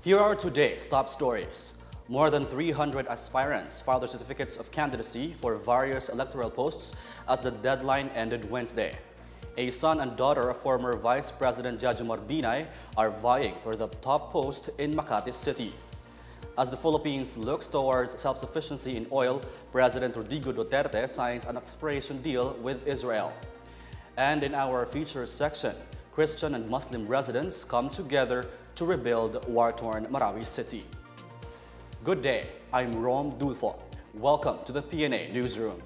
Here are today's top stories. More than 300 aspirants filed their certificates of candidacy for various electoral posts as the deadline ended Wednesday. A son and daughter of former Vice President Jajimar Binay are vying for the top post in Makati City. As the Philippines looks towards self-sufficiency in oil, President Rodrigo Duterte signs an exploration deal with Israel. And in our features section, Christian and Muslim residents come together to rebuild war-torn Marawi City. Good day, I'm Rom Dulfo. Welcome to the PNA Newsroom.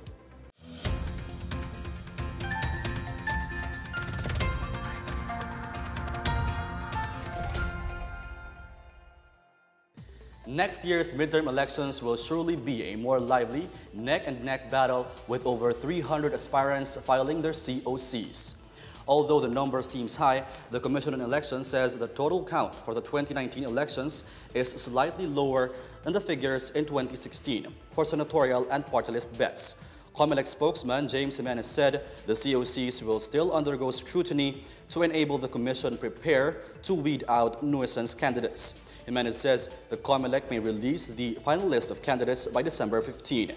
Next year's midterm elections will surely be a more lively, neck-and-neck battle with over 300 aspirants filing their COCs. Although the number seems high, the Commission on Elections says the total count for the 2019 elections is slightly lower than the figures in 2016 for senatorial and party list bets. COMELEC spokesman James Jimenez said the COCs will still undergo scrutiny to enable the Commission prepare to weed out nuisance candidates. Jimenez says the COMELEC may release the final list of candidates by December 15.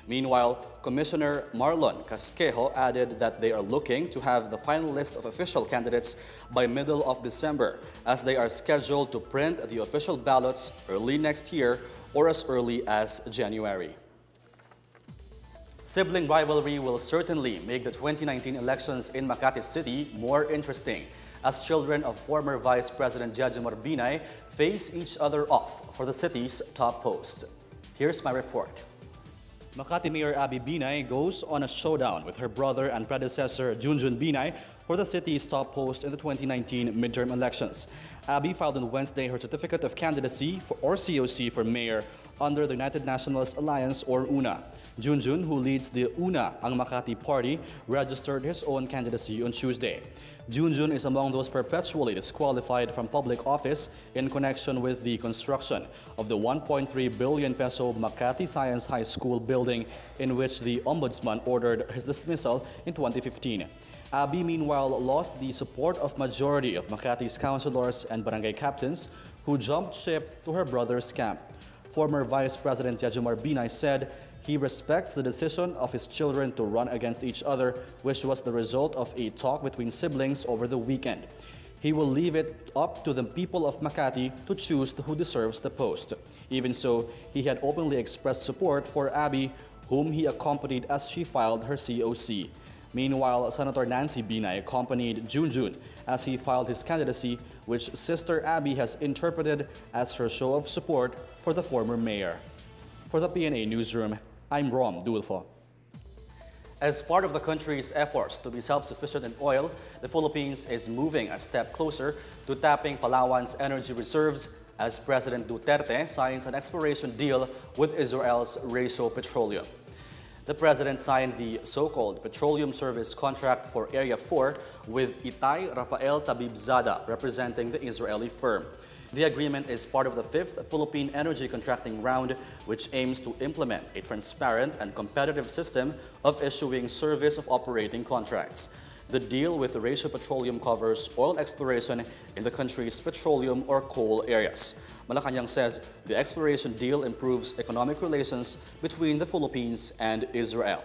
Meanwhile, Commissioner Marlon Casquejo added that they are looking to have the final list of official candidates by middle of December, as they are scheduled to print the official ballots early next year or as early as January. Sibling rivalry will certainly make the 2019 elections in Makati City more interesting, as children of former Vice President Jajimar Binay face each other off for the city's top post. Here's my report. Makati Mayor Abby Binay goes on a showdown with her brother and predecessor Junjun Binay for the city's top post in the 2019 midterm elections. Abby filed on Wednesday her certificate of candidacy or COC for mayor under the United Nationalist Alliance or UNA. Junjun, who leads the UNA Ang Makati party, registered his own candidacy on Tuesday. Junjun is among those perpetually disqualified from public office in connection with the construction of the 1.3 billion peso Makati Science High School building, in which the Ombudsman ordered his dismissal in 2015. Abby, meanwhile, lost the support of majority of Makati's councilors and barangay captains who jumped ship to her brother's camp. Former Vice President Jajimar Binay said he respects the decision of his children to run against each other, which was the result of a talk between siblings over the weekend. He will leave it up to the people of Makati to choose who deserves the post. Even so, he had openly expressed support for Abby, whom he accompanied as she filed her COC. Meanwhile, Senator Nancy Binay accompanied Junjun as he filed his candidacy, which Sister Abby has interpreted as her show of support for the former mayor. For the PNA Newsroom, I'm Rom Dulfo. As part of the country's efforts to be self-sufficient in oil, the Philippines is moving a step closer to tapping Palawan's energy reserves as President Duterte signs an exploration deal with Israel's Ratio Petroleum. The president signed the so-called petroleum service contract for Area 4 with Itay Rafael Tabibzada, representing the Israeli firm. The agreement is part of the 5th Philippine Energy Contracting Round, which aims to implement a transparent and competitive system of issuing service of operating contracts. The deal with Ratio Petroleum covers oil exploration in the country's petroleum or coal areas. Malacanang says the exploration deal improves economic relations between the Philippines and Israel.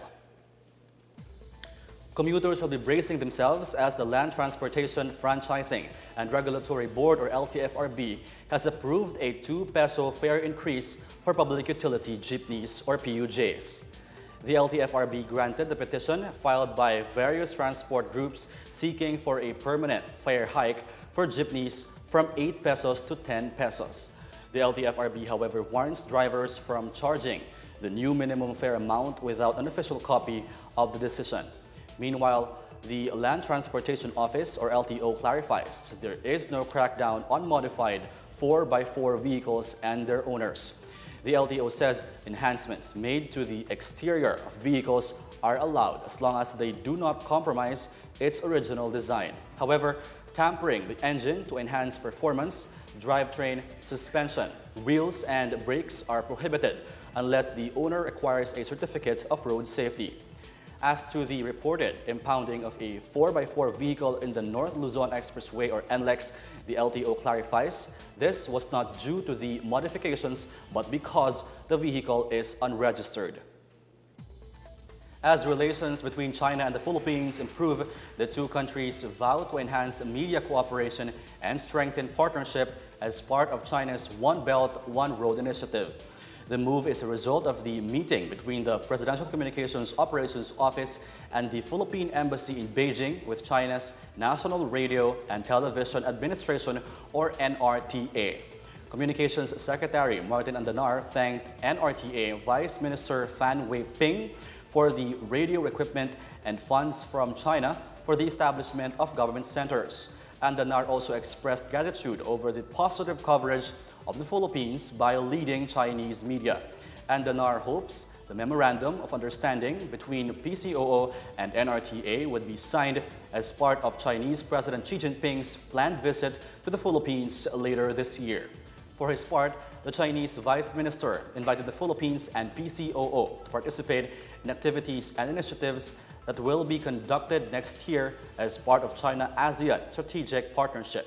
Commuters will be bracing themselves as the Land Transportation Franchising and Regulatory Board, or LTFRB, has approved a 2 peso fare increase for public utility jeepneys, or PUJs. The LTFRB granted the petition filed by various transport groups seeking for a permanent fare hike for jeepneys from 8 pesos to 10 pesos. The LTFRB, however, warns drivers from charging the new minimum fare amount without an official copy of the decision. Meanwhile, the Land Transportation Office, or LTO, clarifies there is no crackdown on modified 4x4 vehicles and their owners. The LTO says enhancements made to the exterior of vehicles are allowed as long as they do not compromise its original design. However, tampering the engine to enhance performance, drivetrain, suspension, wheels, and brakes are prohibited unless the owner acquires a certificate of road safety. As to the reported impounding of a 4x4 vehicle in the North Luzon Expressway or NLEX, the LTO clarifies this was not due to the modifications but because the vehicle is unregistered. As relations between China and the Philippines improve, the two countries vow to enhance media cooperation and strengthen partnership as part of China's One Belt, One Road initiative. The move is a result of the meeting between the Presidential Communications Operations Office and the Philippine Embassy in Beijing with China's National Radio and Television Administration, or NRTA. Communications Secretary Martin Andanar thanked NRTA Vice Minister Fan Wei-ping for the radio equipment and funds from China for the establishment of government centers. Andanar also expressed gratitude over the positive coverage of the Philippines by leading Chinese media. Andanar hopes the Memorandum of Understanding between PCOO and NRTA would be signed as part of Chinese President Xi Jinping's planned visit to the Philippines later this year. For his part, the Chinese Vice Minister invited the Philippines and PCOO to participate in activities and initiatives that will be conducted next year as part of China-ASEAN Strategic Partnership.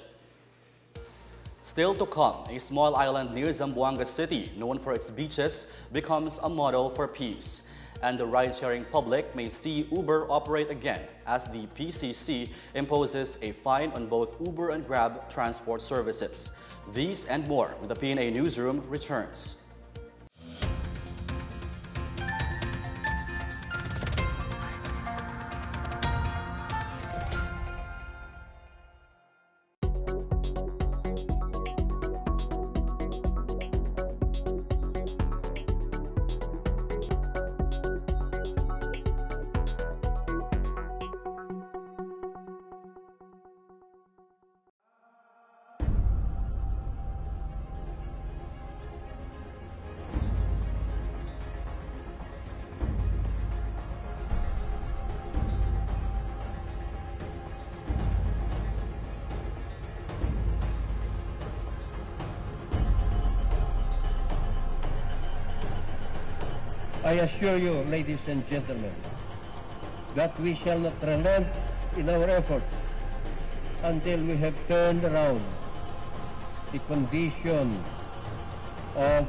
Still to come, a small island near Zamboanga City, known for its beaches, becomes a model for peace. And the ride-sharing public may see Uber operate again as the PCC imposes a fine on both Uber and Grab transport services. These and more when the PNA Newsroom returns. I assure you, ladies and gentlemen, that we shall not relent in our efforts until we have turned around the condition of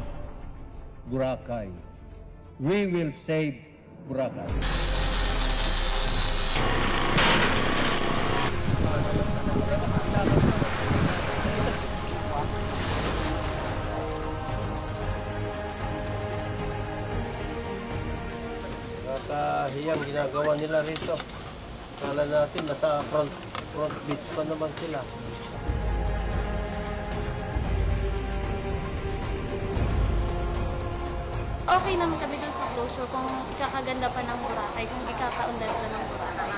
Boracay. We will save Boracay. Nakahiyang ginagawa nila rito. Kala natin nasa front beach pa naman sila. Okay naman kami dun sa closure kung ikakaganda pa ng Boracay, kung ikakaundan pa ng Boracay.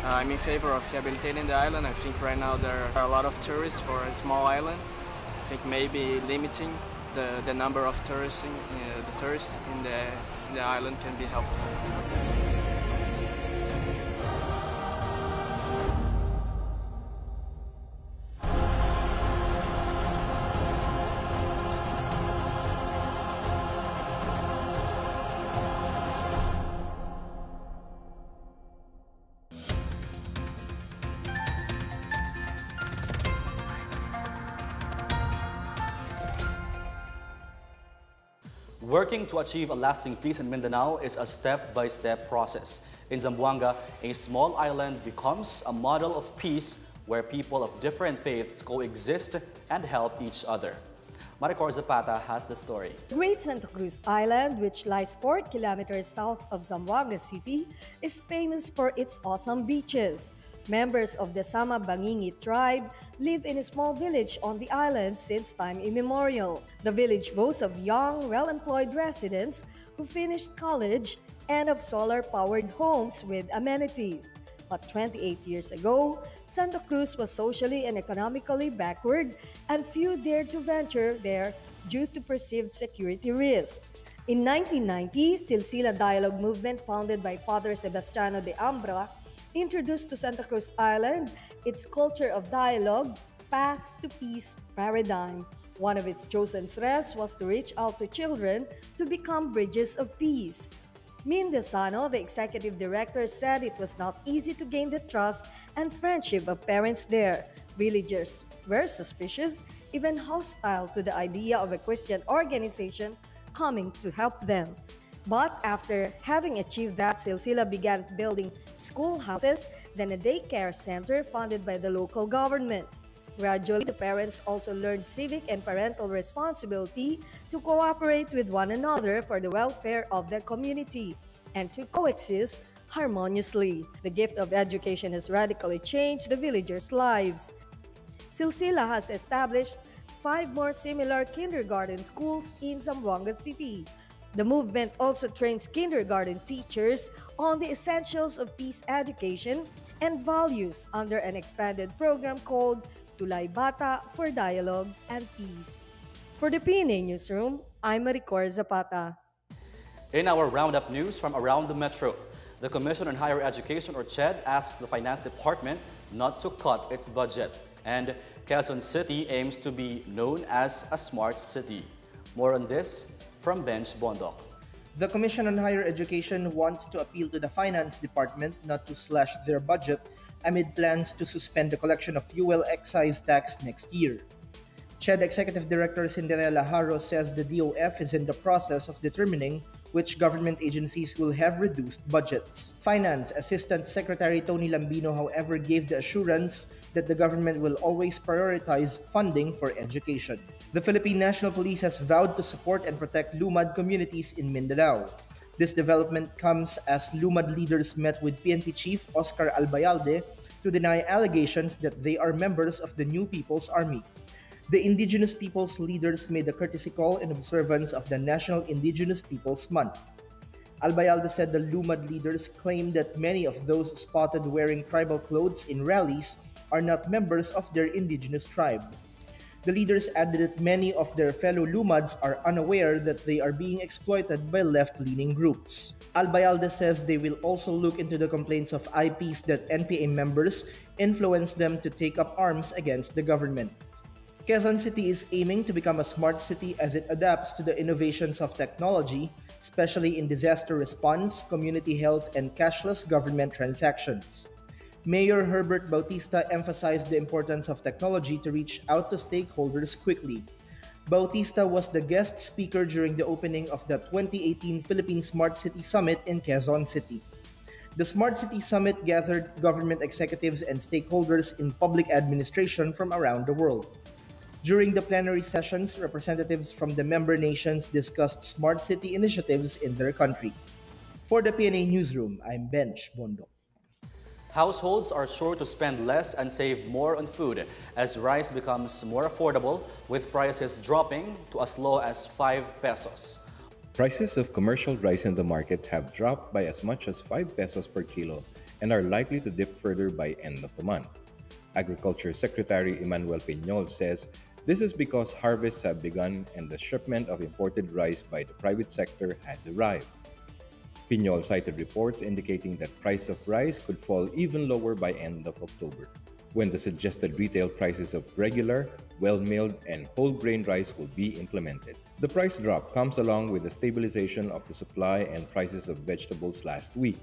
I'm in favor of rehabilitating the island. I think right now there are a lot of tourists for a small island. I think maybe limiting the number of tourists in the island can be helpful. Working to achieve a lasting peace in Mindanao is a step-by-step process. In Zamboanga, a small island becomes a model of peace where people of different faiths coexist and help each other. Maricor Zapata has the story. Great Santa Cruz Island, which lies 4 kilometers south of Zamboanga City, is famous for its awesome beaches. Members of the Sama Bangingi tribe live in a small village on the island since time immemorial. The village boasts of young, well-employed residents who finished college and of solar-powered homes with amenities. But 28 years ago, Santa Cruz was socially and economically backward, and few dared to venture there due to perceived security risks. In 1990, Silsila Dialogue Movement, founded by Father Sebastiano de Ambra, introduced to Santa Cruz Island its culture of dialogue, path to peace paradigm. One of its chosen threads was to reach out to children to become bridges of peace. Mindesano, the executive director, said it was not easy to gain the trust and friendship of parents there. Villagers were suspicious, even hostile to the idea of a Christian organization coming to help them. But after having achieved that, Silsila began building schoolhouses, then a daycare center funded by the local government. Gradually, the parents also learned civic and parental responsibility to cooperate with one another for the welfare of the community and to coexist harmoniously. The gift of education has radically changed the villagers' lives. Silsila has established 5 more similar kindergarten schools in Zamboanga City. The movement also trains kindergarten teachers on the essentials of peace education and values under an expanded program called Tulay Bata for Dialogue and Peace. For the PNA Newsroom, I'm Maricor Zapata. In our roundup news from around the metro, the Commission on Higher Education, or CHED, asks the Finance Department not to cut its budget. And Quezon City aims to be known as a smart city. More on this from Bench Bondok. The Commission on Higher Education wants to appeal to the Finance Department not to slash their budget amid plans to suspend the collection of fuel excise tax next year. CHED Executive Director Cinderella Haro says the DOF is in the process of determining which government agencies will have reduced budgets. Finance Assistant Secretary Tony Lambino, however, gave the assurance that the government will always prioritize funding for education. The Philippine National Police has vowed to support and protect Lumad communities in Mindanao. This development comes as Lumad leaders met with PNP Chief Oscar Albayalde to deny allegations that they are members of the New People's Army. The Indigenous Peoples leaders made a courtesy call in observance of the National Indigenous Peoples Month. Albayalde said the Lumad leaders claimed that many of those spotted wearing tribal clothes in rallies are not members of their indigenous tribe. The leaders added that many of their fellow Lumads are unaware that they are being exploited by left-leaning groups. Albayalde says they will also look into the complaints of IPs that NPA members influence them to take up arms against the government. Quezon City is aiming to become a smart city as it adapts to the innovations of technology, especially in disaster response, community health, and cashless government transactions. Mayor Herbert Bautista emphasized the importance of technology to reach out to stakeholders quickly. Bautista was the guest speaker during the opening of the 2018 Philippine Smart City Summit in Quezon City. The Smart City Summit gathered government executives and stakeholders in public administration from around the world. During the plenary sessions, representatives from the member nations discussed smart city initiatives in their country. For the PNA Newsroom, I'm Bench Bondok. Households are sure to spend less and save more on food as rice becomes more affordable, with prices dropping to as low as 5 pesos. Prices of commercial rice in the market have dropped by as much as 5 pesos per kilo and are likely to dip further by end of the month. Agriculture Secretary Emmanuel Piñol says this is because harvests have begun and the shipment of imported rice by the private sector has arrived. Piñol cited reports indicating that price of rice could fall even lower by end of October, when the suggested retail prices of regular, well-milled, and whole grain rice will be implemented. The price drop comes along with the stabilization of the supply and prices of vegetables last week.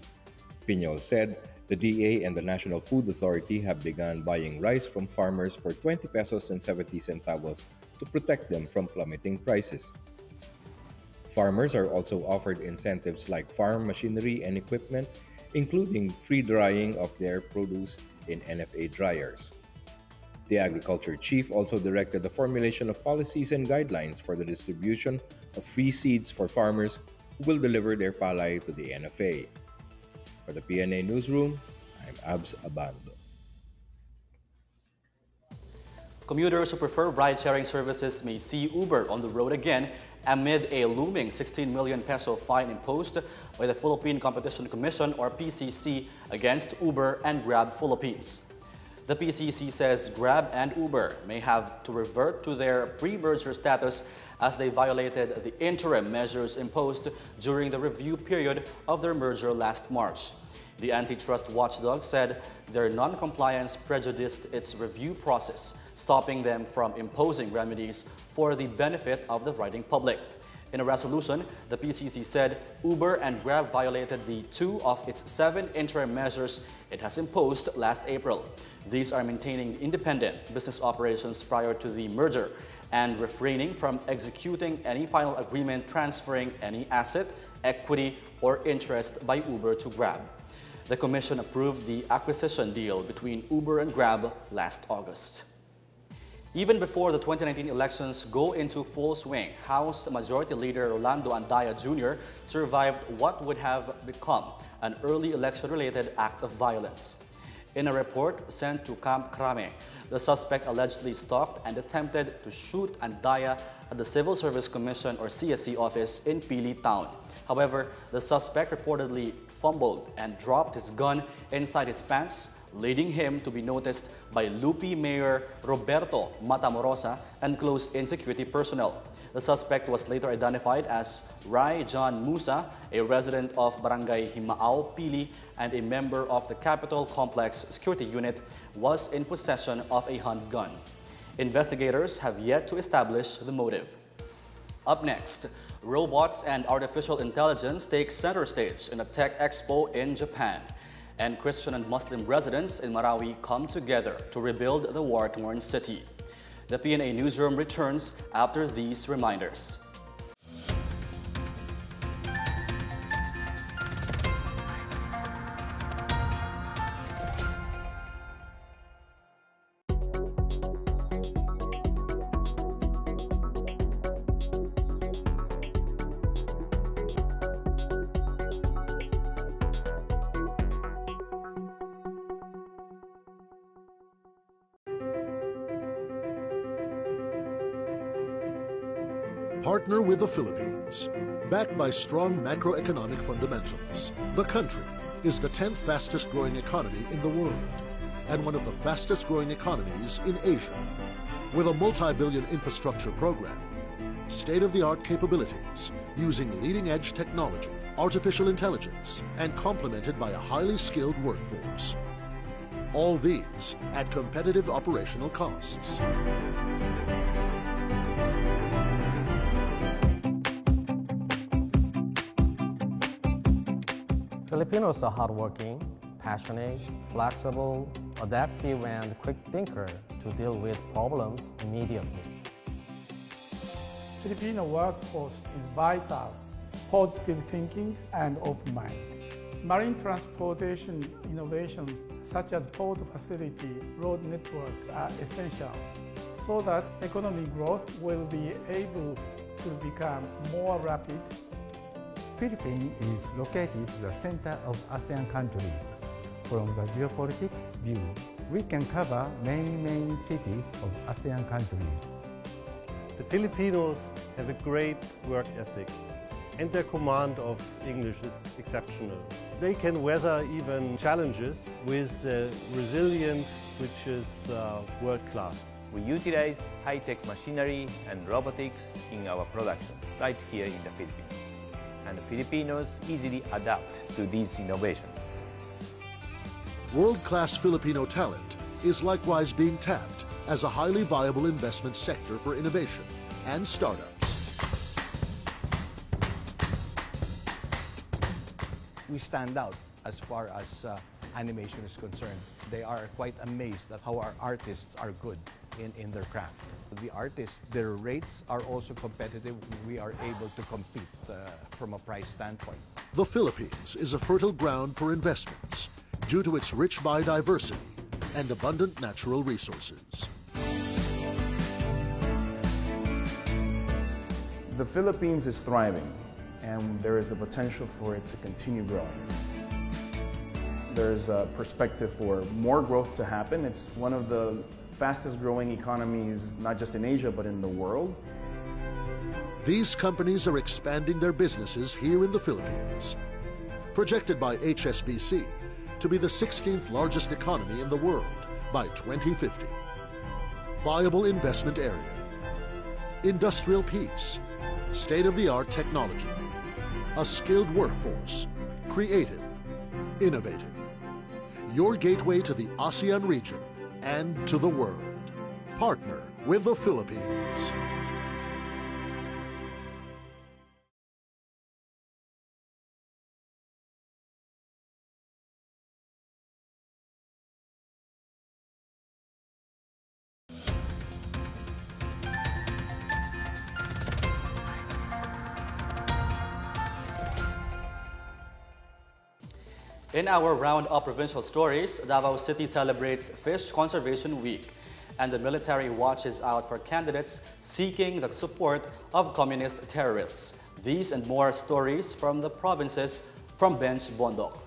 Piñol said the DA and the National Food Authority have begun buying rice from farmers for 20 pesos and 70 centavos to protect them from plummeting prices. Farmers are also offered incentives like farm machinery and equipment, including free drying of their produce in NFA dryers. The Agriculture Chief also directed the formulation of policies and guidelines for the distribution of free seeds for farmers who will deliver their palay to the NFA. For the PNA Newsroom, I'm Abs Abando. Commuters who prefer ride-sharing services may see Uber on the road again amid a looming 16 million peso fine imposed by the Philippine Competition Commission, or PCC, against Uber and Grab Philippines. The PCC says Grab and Uber may have to revert to their pre-merger status as they violated the interim measures imposed during the review period of their merger last March. The antitrust watchdog said their non-compliance prejudiced its review process, stopping them from imposing remedies for the benefit of the riding public. In a resolution, the PCC said Uber and Grab violated the 2 of its 7 interim measures it has imposed last April. These are maintaining independent business operations prior to the merger and refraining from executing any final agreement transferring any asset, equity, or interest by Uber to Grab. The Commission approved the acquisition deal between Uber and Grab last August. Even before the 2019 elections go into full swing, House Majority Leader Rolando Andaya Jr. survived what would have become an early election-related act of violence. In a report sent to Camp Crame, the suspect allegedly stalked and attempted to shoot Andaya at the Civil Service Commission or CSC office in Pili Town. However, the suspect reportedly fumbled and dropped his gun inside his pants, leading him to be noticed by Lupi Mayor Roberto Matamorosa and close-in security personnel. The suspect was later identified as Rai John Musa, a resident of Barangay Himaao, Pili, and a member of the Capitol Complex Security Unit, was in possession of a handgun. Investigators have yet to establish the motive. Up next, robots and artificial intelligence take center stage in a tech expo in Japan. And Christian and Muslim residents in Marawi come together to rebuild the war-torn city. The PNA Newsroom returns after these reminders. Partner with the Philippines. Backed by strong macroeconomic fundamentals, the country is the 10th fastest growing economy in the world and one of the fastest growing economies in Asia. With a multi-billion infrastructure program, state-of-the-art capabilities using leading-edge technology, artificial intelligence, and complemented by a highly skilled workforce. All these at competitive operational costs. Filipinos are hardworking, passionate, flexible, adaptive, and quick thinker to deal with problems immediately. Filipino workforce is vital, positive thinking, and open mind. Marine transportation innovations such as port facility, road networks are essential so that economic growth will be able to become more rapid. Philippines is located at the center of ASEAN countries. From the geopolitics view, we can cover many main cities of ASEAN countries. The Filipinos have a great work ethic and their command of English is exceptional. They can weather even challenges with resilience which is world-class. We utilize high-tech machinery and robotics in our production right here in the Philippines. And the Filipinos easily adapt to these innovations. World-class Filipino talent is likewise being tapped as a highly viable investment sector for innovation and startups. We stand out as far as animation is concerned. They are quite amazed at how our artists are good in their craft. The artists, their rates are also competitive. We are able to compete from a price standpoint. The Philippines is a fertile ground for investments due to its rich biodiversity and abundant natural resources. The Philippines is thriving, and there is a potential for it to continue growing. There's a perspective for more growth to happen. It's one of the fastest growing economies, not just in Asia, but in the world. These companies are expanding their businesses here in the Philippines. Projected by HSBC to be the 16th largest economy in the world by 2050. Viable investment area, industrial peace, state-of-the-art technology, a skilled workforce, creative, innovative. Your gateway to the ASEAN region and to the world. Partner with the Philippines. In our roundup provincial stories, Davao City celebrates Fish Conservation Week, and the military watches out for candidates seeking the support of communist terrorists. These and more stories from the provinces from Bench Bondok.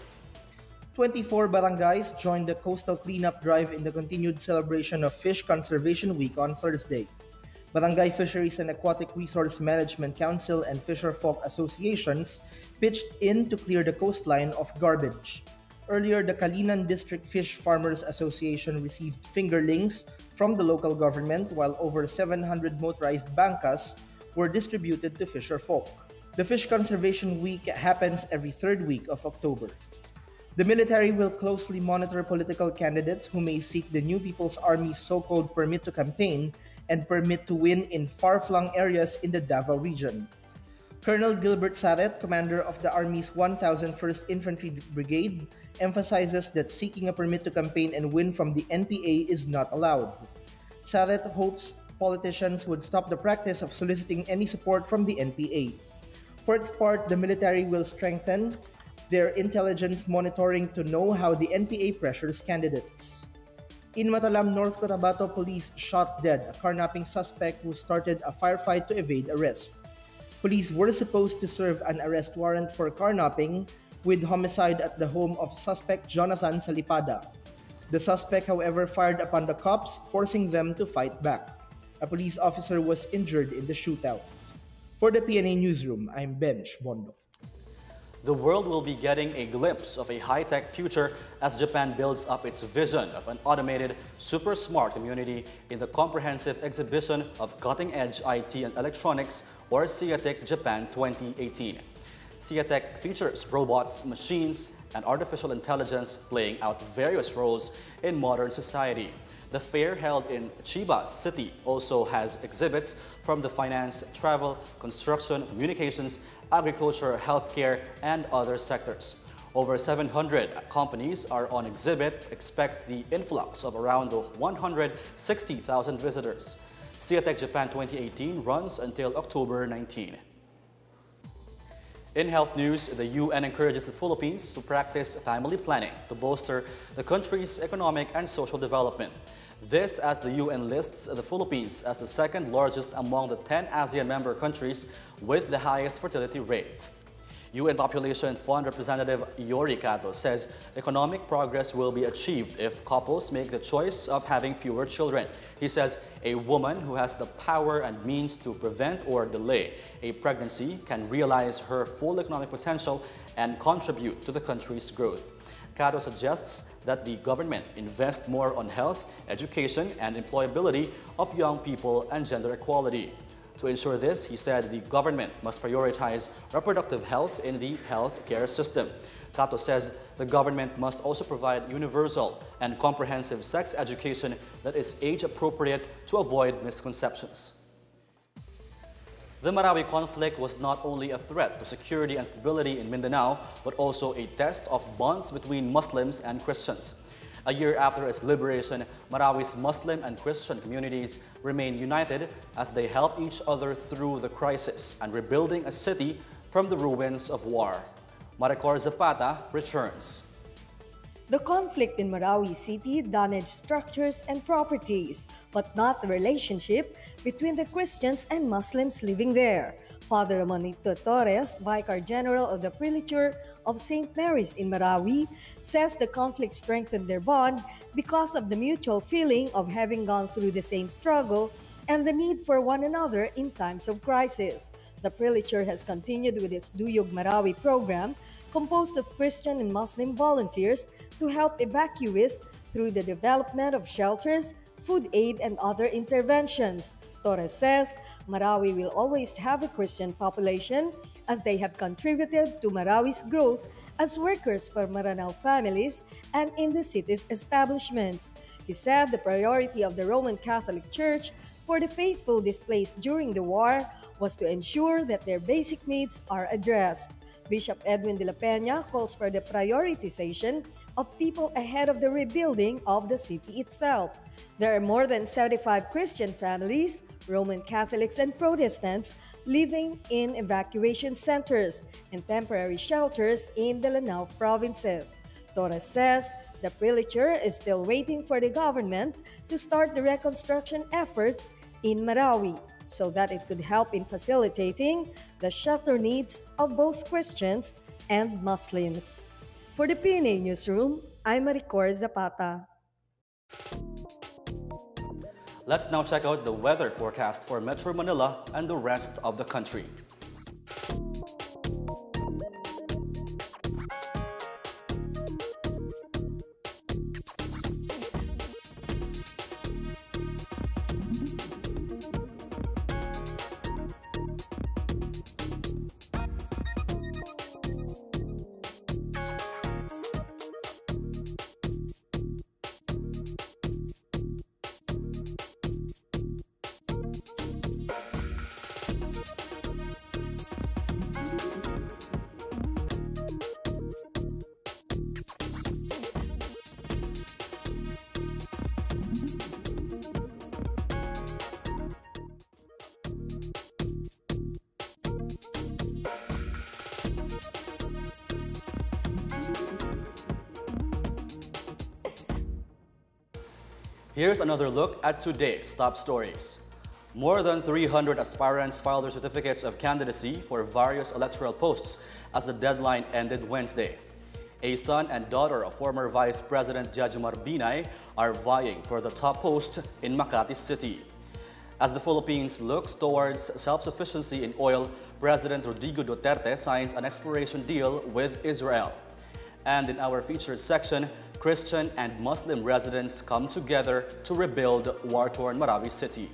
24 barangays joined the coastal cleanup drive in the continued celebration of Fish Conservation Week on Thursday. Barangay Fisheries and Aquatic Resource Management Council and Fisherfolk Associations pitched in to clear the coastline of garbage. Earlier, the Kalinan District Fish Farmers Association received fingerlings from the local government, while over 700 motorized bangkas were distributed to fisherfolk. The Fish Conservation Week happens every third week of October. The military will closely monitor political candidates who may seek the New People's Army's so-called permit to campaign and permit to win in far-flung areas in the Davao region. Colonel Gilbert Saret, commander of the Army's 1001st Infantry Brigade, emphasizes that seeking a permit to campaign and win from the NPA is not allowed. Saret hopes politicians would stop the practice of soliciting any support from the NPA. For its part, the military will strengthen their intelligence monitoring to know how the NPA pressures candidates. In Matalam, North Cotabato, police shot dead a carnapping suspect who started a firefight to evade arrest. Police were supposed to serve an arrest warrant for carnapping with homicide at the home of suspect Jonathan Salipada. The suspect, however, fired upon the cops, forcing them to fight back. A police officer was injured in the shootout. For the PNA Newsroom, I'm Bench Bondo. The world will be getting a glimpse of a high-tech future as Japan builds up its vision of an automated, super smart community in the comprehensive exhibition of cutting-edge IT and electronics, or CIATEC Japan 2018. CIATEC features robots, machines, and artificial intelligence playing out various roles in modern society. The fair held in Chiba City also has exhibits from the finance, travel, construction, communications, agriculture, healthcare, and other sectors. Over 700 companies are on exhibit, expects the influx of around 160,000 visitors. CIATEC Japan 2018 runs until October 19. In health news, the UN encourages the Philippines to practice family planning to bolster the country's economic and social development. This as the UN lists the Philippines as the second largest among the 10 ASEAN member countries with the highest fertility rate. UN Population Fund Representative Yori Cato says economic progress will be achieved if couples make the choice of having fewer children. He says a woman who has the power and means to prevent or delay a pregnancy can realize her full economic potential and contribute to the country's growth. Cato suggests that the government invest more on health, education, and employability of young people and gender equality. To ensure this, he said the government must prioritize reproductive health in the health care system. Cato says the government must also provide universal and comprehensive sex education that is age-appropriate to avoid misconceptions. The Marawi conflict was not only a threat to security and stability in Mindanao, but also a test of bonds between Muslims and Christians. A year after its liberation, Marawi's Muslim and Christian communities remain united as they help each other through the crisis and rebuilding a city from the ruins of war. Maricor Zapata returns. The conflict in Marawi City damaged structures and properties, but not the relationship between the Christians and Muslims living there. Father Manito Torres, Vicar General of the Prelature of St. Mary's in Marawi, says the conflict strengthened their bond because of the mutual feeling of having gone through the same struggle and the need for one another in times of crisis. The Prelature has continued with its Duyog Marawi program, composed of Christian and Muslim volunteers to help evacuees through the development of shelters, food aid, and other interventions. Torres says Marawi will always have a Christian population as they have contributed to Marawi's growth as workers for Maranao families and in the city's establishments. He said the priority of the Roman Catholic Church for the faithful displaced during the war was to ensure that their basic needs are addressed. Bishop Edwin de la Peña calls for the prioritization of people ahead of the rebuilding of the city itself. There are more than 75 Christian families, Roman Catholics and Protestants living in evacuation centers and temporary shelters in the Lanao provinces. Torres says the prelature is still waiting for the government to start the reconstruction efforts in Marawi so that it could help in facilitating the shelter needs of both Christians and Muslims. For the PNA Newsroom, I'm Maricor Zapata. Let's now check out the weather forecast for Metro Manila and the rest of the country. Here's another look at today's top stories. More than 300 aspirants filed their certificates of candidacy for various electoral posts as the deadline ended Wednesday. A son and daughter of former Vice President Jejomar Binay are vying for the top post in Makati City. As the Philippines looks towards self-sufficiency in oil, President Rodrigo Duterte signs an exploration deal with Israel. And in our featured section, Christian and Muslim residents come together to rebuild war-torn Marawi City.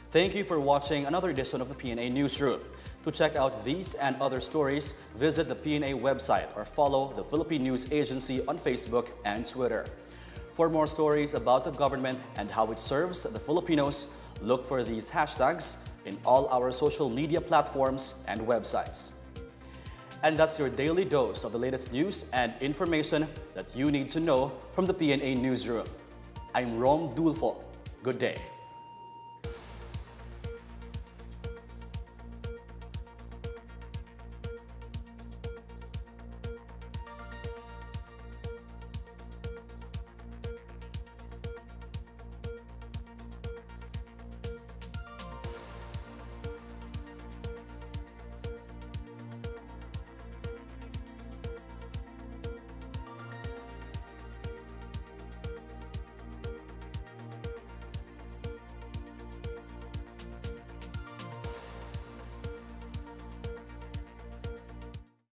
Thank you for watching another edition of the PNA Newsroom. To check out these and other stories, visit the PNA website or follow the Philippine News Agency on Facebook and Twitter. For more stories about the government and how it serves the Filipinos, look for these hashtags in all our social media platforms and websites. And that's your daily dose of the latest news and information that you need to know from the PNA Newsroom. I'm Rom Dulfo. Good day.